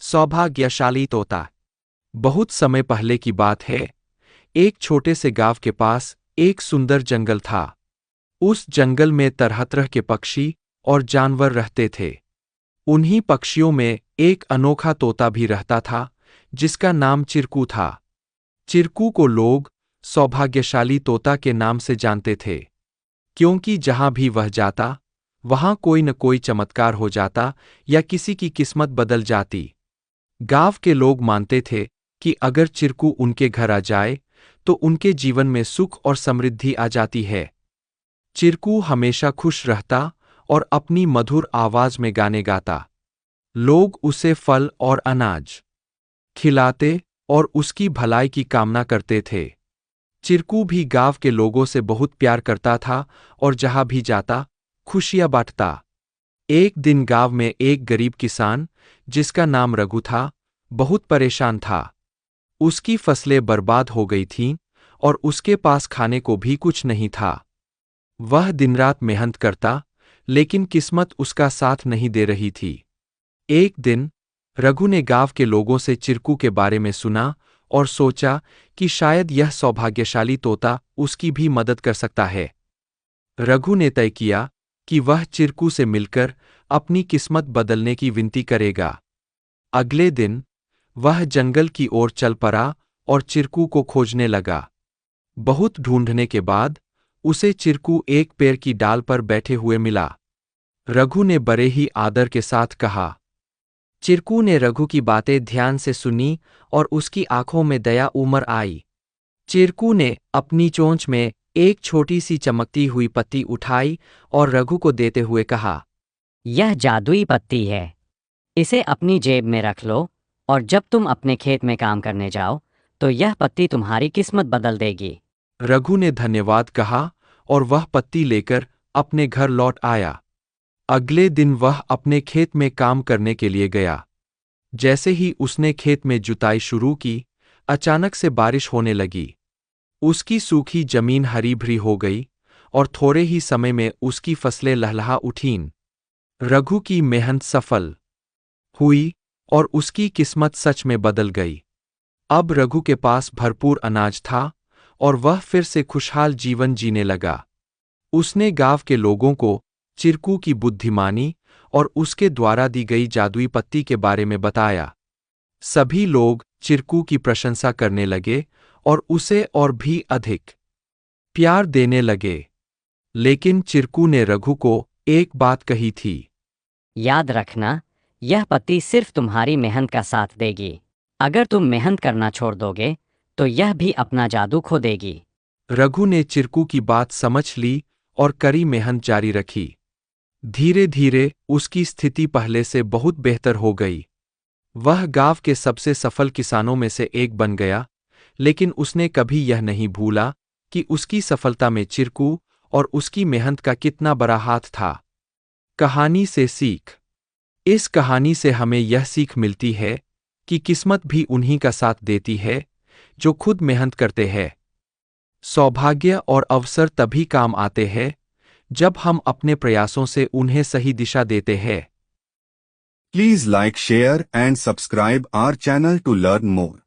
सौभाग्यशाली तोता। बहुत समय पहले की बात है। एक छोटे से गांव के पास एक सुंदर जंगल था। उस जंगल में तरह तरह के पक्षी और जानवर रहते थे। उन्हीं पक्षियों में एक अनोखा तोता भी रहता था, जिसका नाम चिरकू था। चिरकू को लोग सौभाग्यशाली तोता के नाम से जानते थे, क्योंकि जहां भी वह जाता, वहां कोई न कोई चमत्कार हो जाता या किसी की किस्मत बदल जाती। गांव के लोग मानते थे कि अगर चिरकू उनके घर आ जाए तो उनके जीवन में सुख और समृद्धि आ जाती है। चिरकू हमेशा खुश रहता और अपनी मधुर आवाज में गाने गाता। लोग उसे फल और अनाज खिलाते और उसकी भलाई की कामना करते थे। चिरकू भी गांव के लोगों से बहुत प्यार करता था और जहां भी जाता, खुशियां बांटता। एक दिन गांव में एक गरीब किसान, जिसका नाम रघु था, बहुत परेशान था। उसकी फसलें बर्बाद हो गई थीं और उसके पास खाने को भी कुछ नहीं था। वह दिन रात मेहनत करता, लेकिन किस्मत उसका साथ नहीं दे रही थी। एक दिन रघु ने गांव के लोगों से चिरकू के बारे में सुना और सोचा कि शायद यह सौभाग्यशाली तोता उसकी भी मदद कर सकता है। रघु ने तय किया कि वह चिरकू से मिलकर अपनी किस्मत बदलने की विनती करेगा। अगले दिन वह जंगल की ओर चल पड़ा और चिरकू को खोजने लगा। बहुत ढूंढने के बाद उसे चिरकू एक पेड़ की डाल पर बैठे हुए मिला। रघु ने बड़े ही आदर के साथ कहा। चिरकू ने रघु की बातें ध्यान से सुनी और उसकी आंखों में दया उमड़ आई। चिरकू ने अपनी चोंच में एक छोटी सी चमकती हुई पत्ती उठाई और रघु को देते हुए कहा, यह जादुई पत्ती है। इसे अपनी जेब में रख लो और जब तुम अपने खेत में काम करने जाओ तो यह पत्ती तुम्हारी किस्मत बदल देगी। रघु ने धन्यवाद कहा और वह पत्ती लेकर अपने घर लौट आया। अगले दिन वह अपने खेत में काम करने के लिए गया। जैसे ही उसने खेत में जुताई शुरू की, अचानक से बारिश होने लगी। उसकी सूखी जमीन हरी भरी हो गई और थोड़े ही समय में उसकी फसलें लहलहा उठीं। रघु की मेहनत सफल हुई और उसकी किस्मत सच में बदल गई। अब रघु के पास भरपूर अनाज था और वह फिर से खुशहाल जीवन जीने लगा। उसने गांव के लोगों को चिरकू की बुद्धिमानी और उसके द्वारा दी गई जादुई पत्ती के बारे में बताया। सभी लोग चिरकू की प्रशंसा करने लगे और उसे और भी अधिक प्यार देने लगे। लेकिन चिरकू ने रघु को एक बात कही थी। याद रखना, यह पत्ती सिर्फ तुम्हारी मेहनत का साथ देगी। अगर तुम मेहनत करना छोड़ दोगे तो यह भी अपना जादू खो देगी। रघु ने चिरकू की बात समझ ली और कड़ी मेहनत जारी रखी। धीरे धीरे उसकी स्थिति पहले से बहुत बेहतर हो गई। वह गांव के सबसे सफल किसानों में से एक बन गया, लेकिन उसने कभी यह नहीं भूला कि उसकी सफलता में चिरकू और उसकी मेहनत का कितना बड़ा हाथ था। कहानी से सीख। इस कहानी से हमें यह सीख मिलती है कि किस्मत भी उन्हीं का साथ देती है जो खुद मेहनत करते हैं। सौभाग्य और अवसर तभी काम आते हैं जब हम अपने प्रयासों से उन्हें सही दिशा देते हैं। Please like, share and subscribe our channel to learn more.